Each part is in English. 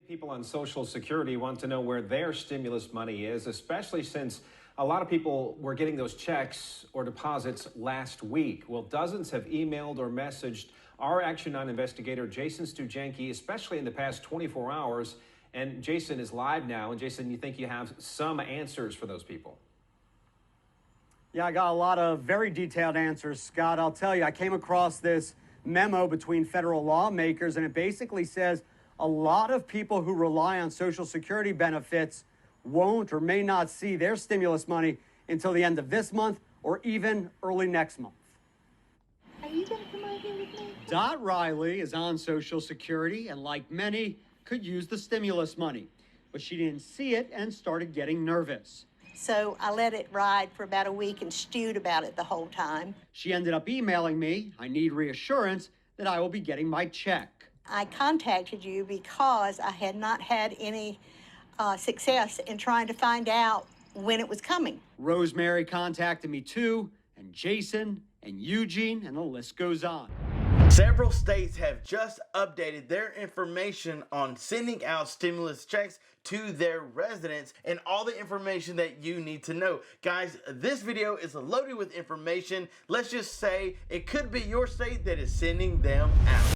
People on Social Security want to know where their stimulus money is, especially since a lot of people were getting those checks or deposits last week. Well, dozens have emailed or messaged our Action 9 investigator, Jason Stujanki, especially in the past 24 hours. And Jason is live now. And Jason, you think you have some answers for those people? Yeah, I got a lot of very detailed answers, Scott. I'll tell you, I came across this memo between federal lawmakers, and it basically says a lot of people who rely on Social Security benefits won't or may not see their stimulus money until the end of this month or even early next month. Are you going to come out here with me? Dot Riley is on Social Security and, like many, could use the stimulus money. But she didn't see it and started getting nervous. So I let it ride for about a week and stewed about it the whole time. She ended up emailing me, I need reassurance that I will be getting my check. I contacted you because I had not had any success in trying to find out when it was coming. Rosemary contacted me too, and Jason and Eugene, and the list goes on. Several states have just updated their information on sending out stimulus checks to their residents and all the information that you need to know. Guys, this video is loaded with information. Let's just say it could be your state that is sending them out.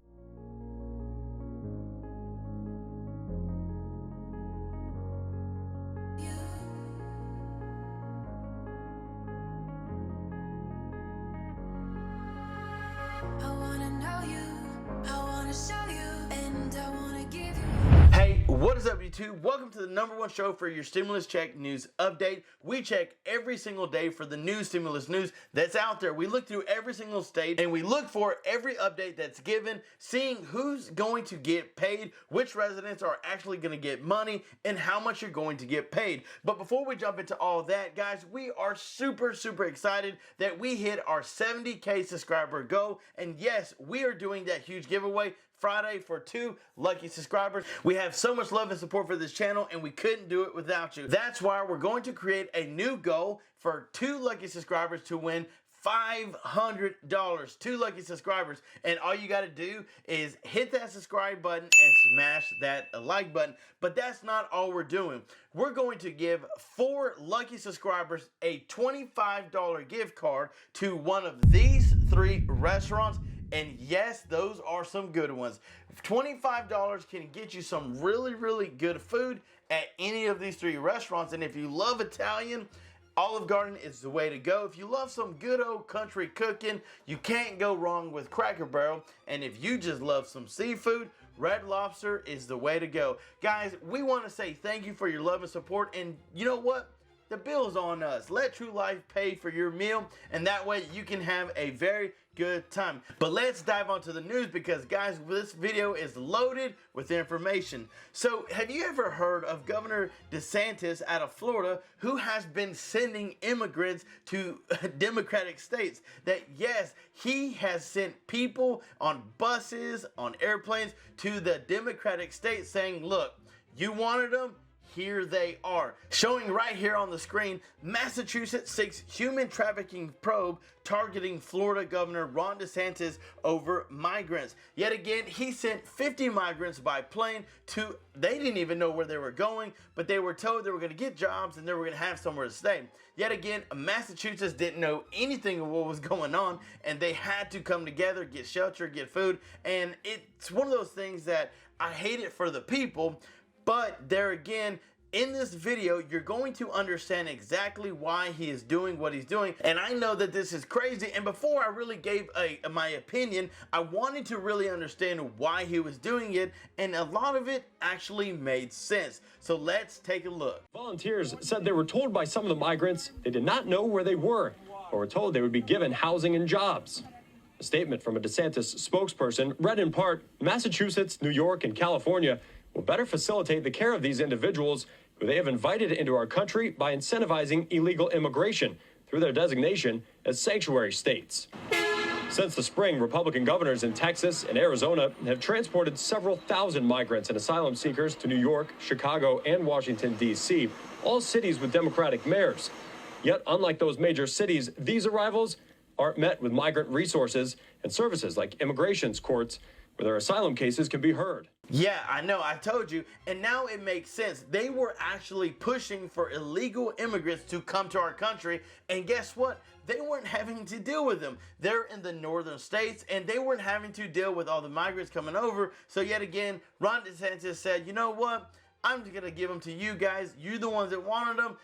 Hey, what is up, YouTube? Welcome to the #1 show for your stimulus check news update. We check every single day for the new stimulus news that's out there. We look through every single state and we look for every update that's given, seeing who's going to get paid, which residents are actually going to get money, and how much you're going to get paid. But before we jump into all that, guys, we are super excited that we hit our 70K subscriber goal. And yes, we are doing that huge giveaway Friday for 2 lucky subscribers. We have so much love and support for this channel, and we couldn't do it without you. That's why we're going to create a new goal for 2 lucky subscribers to win $500. 2 lucky subscribers, and all you got to do is hit that subscribe button and smash that like button. But that's not all we're doing. We're going to give 4 lucky subscribers a $25 gift card to one of these 3 restaurants. And yes, those are some good ones. $25 can get you some really good food at any of these 3 restaurants. And if you love Italian, Olive Garden is the way to go. If you love some good old country cooking, you can't go wrong with Cracker Barrel. And if you just love some seafood, Red Lobster is the way to go. Guys, we want to say thank you for your love and support. And you know what? The bill's on us. Let True Life pay for your meal, and that way you can have a very good time. But let's dive onto the news, because guys, this video is loaded with information. So have you ever heard of Governor DeSantis out of Florida, who has been sending immigrants to Democratic states? That yes, he has sent people on buses, on airplanes to the Democratic states saying, look, you wanted them? Here they are. Showing right here on the screen, Massachusetts seeks human trafficking probe targeting Florida Governor Ron DeSantis over migrants. Yet again, he sent 50 migrants by plane to, they didn't even know where they were going, but they were told they were going to get jobs and they were going to have somewhere to stay. Yet again, Massachusetts didn't know anything of what was going on, and they had to come together, get shelter, get food. And it's one of those things that I hate it for the people. But there again, in this video, you're going to understand exactly why he is doing what he's doing. And I know that this is crazy. And before I really gave my opinion, I wanted to really understand why he was doing it. And a lot of it actually made sense. So let's take a look. Volunteers said they were told by some of the migrants they did not know where they were, or were told they would be given housing and jobs. A statement from a DeSantis spokesperson read in part, Massachusetts, New York, and California will better facilitate the care of these individuals who they have invited into our country by incentivizing illegal immigration through their designation as sanctuary states. Since the spring, Republican governors in Texas and Arizona have transported several thousand migrants and asylum seekers to New York, Chicago, and Washington, D.C., all cities with Democratic mayors. Yet, unlike those major cities, these arrivals aren't met with migrant resources and services like immigration courts, where their asylum cases can be heard. Yeah, I know, I told you, and now it makes sense. They were actually pushing for illegal immigrants to come to our country, and guess what? They weren't having to deal with them. They're in the northern states, and they weren't having to deal with all the migrants coming over. So yet again, Ron DeSantis said, you know what? I'm just going to give them to you guys. You're the ones that wanted them.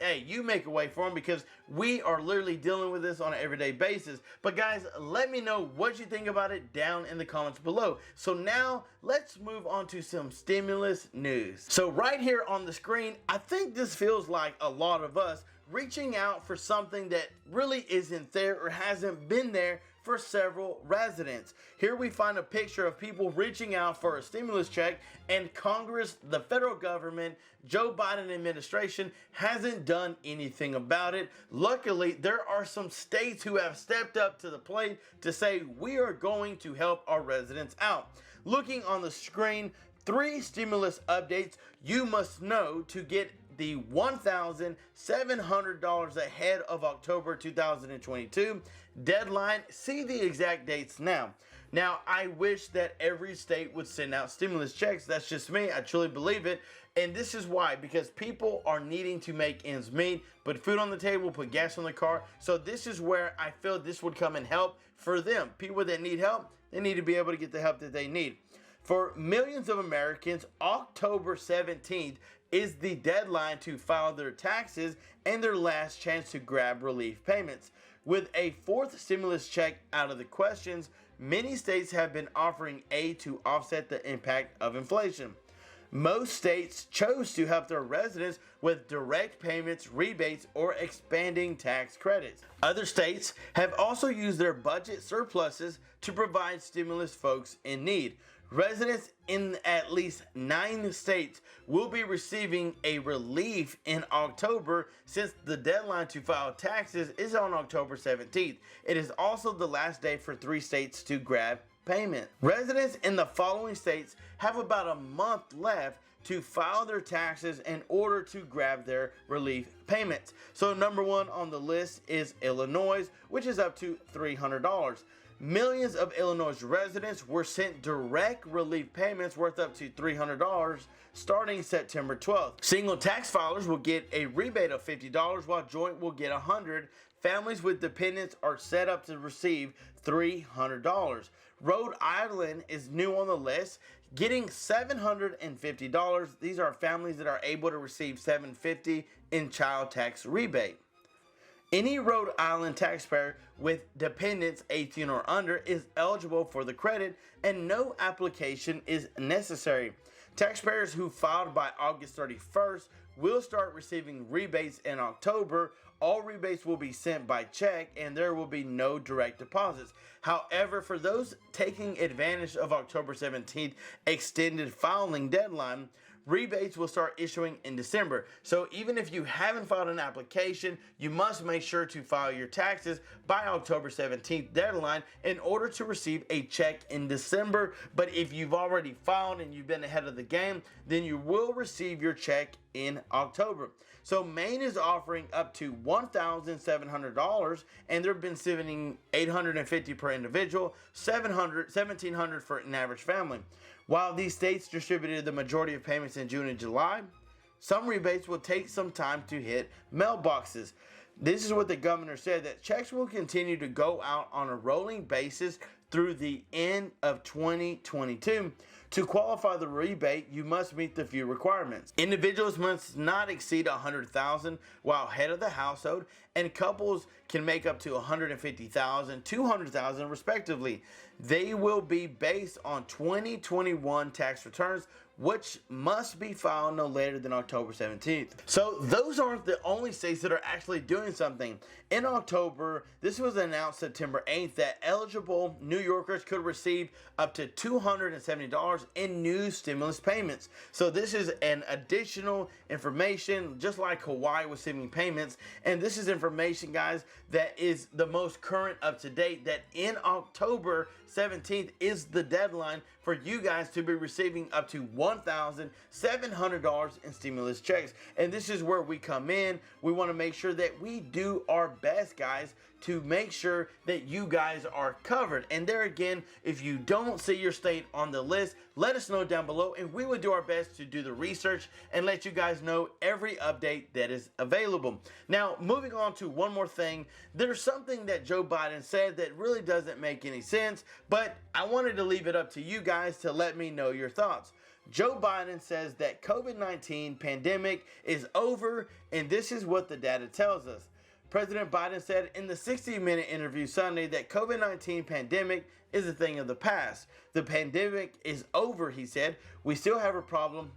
Hey, you make a way for them, because we are literally dealing with this on an everyday basis. But guys, let me know what you think about it down in the comments below. So now let's move on to some stimulus news. So right here on the screen, I think this feels like a lot of us reaching out for something that really isn't there or hasn't been there for several residents. Here we find a picture of people reaching out for a stimulus check, and Congress, the federal government, Joe Biden administration hasn't done anything about it. Luckily, there are some states who have stepped up to the plate to say we are going to help our residents out. Looking on the screen, 3 stimulus updates you must know to get the $1,700 ahead of October 2022 deadline. See the exact dates now. Now, I wish that every state would send out stimulus checks. That's just me. I truly believe it. And this is why, because people are needing to make ends meet, put food on the table, put gas on the car. So this is where I feel this would come and help for them. People that need help, they need to be able to get the help that they need. For millions of Americans, October 17th is the deadline to file their taxes and their last chance to grab relief payments. With a 4th stimulus check out of the questions, many states have been offering aid to offset the impact of inflation. Most states chose to help their residents with direct payments, rebates, or expanding tax credits. Other states have also used their budget surpluses to provide stimulus folks in need. Residents in at least 9 states will be receiving a relief in October, since the deadline to file taxes is on October 17th. It is also the last day for 3 states to grab payment. Residents in the following states have about a month left to file their taxes in order to grab their relief payments. So number 1 on the list is Illinois, which is up to $300. Millions of Illinois residents were sent direct relief payments worth up to $300 starting September 12th. Single tax filers will get a rebate of $50, while joint will get $100. Families with dependents are set up to receive $300. Rhode Island is new on the list, getting $750. These are families that are able to receive $750 in child tax rebate. Any Rhode Island taxpayer with dependents 18 or under is eligible for the credit, and no application is necessary. Taxpayers who filed by August 31st will start receiving rebates in October. All rebates will be sent by check, and there will be no direct deposits. However, for those taking advantage of October 17th extended filing deadline, rebates will start issuing in December. So even if you haven't filed an application, you must make sure to file your taxes by October 17th deadline in order to receive a check in December. But if you've already filed and you've been ahead of the game, then you will receive your check in October. So Maine is offering up to $1,700, and they've been sending $850 per individual, $1,700 for an average family. While these states distributed the majority of payments in June and July, some rebates will take some time to hit mailboxes. This is what the governor said, that checks will continue to go out on a rolling basis through the end of 2022. To qualify the rebate, you must meet the few requirements. Individuals must not exceed $100,000 while head of the household, and couples can make up to $150,000, $200,000 respectively. They will be based on 2021 tax returns, which must be filed no later than October 17th. So those aren't the only states that are actually doing something. In October, this was announced September 8th that eligible New Yorkers could receive up to $270 in new stimulus payments. So this is an additional information, just like Hawaii was sending payments. And this is information, guys, that is the most current up to date, that in October 17th is the deadline for you guys to be receiving up to $1 $1,700 in stimulus checks. And this is where we come in. We want to make sure that we do our best, guys, to make sure that you guys are covered. And there again, if you don't see your state on the list, let us know down below, and we will do our best to do the research and let you guys know every update that is available. Now, moving on to one more thing, there's something that Joe Biden said that really doesn't make any sense, but I wanted to leave it up to you guys to let me know your thoughts. Joe Biden says that COVID-19 pandemic is over, and this is what the data tells us. President Biden said in the 60-minute interview Sunday that COVID-19 pandemic is a thing of the past. The pandemic is over, he said. We still have a problem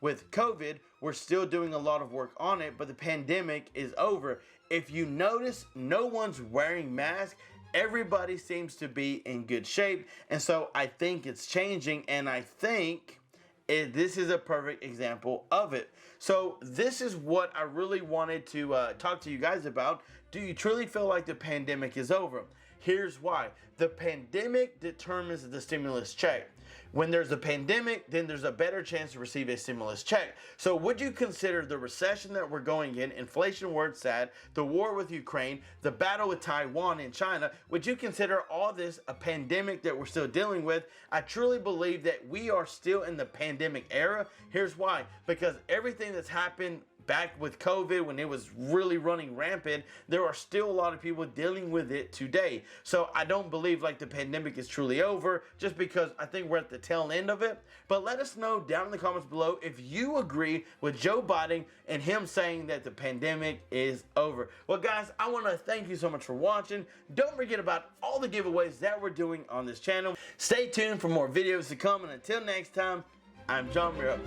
with COVID. We're still doing a lot of work on it, but the pandemic is over. If you notice, no one's wearing masks. Everybody seems to be in good shape. And so I think it's changing, and I think this is a perfect example of it. So this is what I really wanted to talk to you guys about. Do you truly feel like the pandemic is over? Here's why. The pandemic determines the stimulus check. When there's a pandemic, then there's a better chance to receive a stimulus check. So would you consider the recession that we're going in, inflation where it's at, the war with Ukraine, the battle with Taiwan and China, would you consider all this a pandemic that we're still dealing with? I truly believe that we are still in the pandemic era. Here's why. Because everything that's happened back with COVID, when it was really running rampant, there are still a lot of people dealing with it today. So I don't believe like the pandemic is truly over, just because I think we're at the tail end of it. But let us know down in the comments below if you agree with Joe Biden and him saying that the pandemic is over. Well, guys, I want to thank you so much for watching. Don't forget about all the giveaways that we're doing on this channel. Stay tuned for more videos to come, and until next time, I'm John Miro.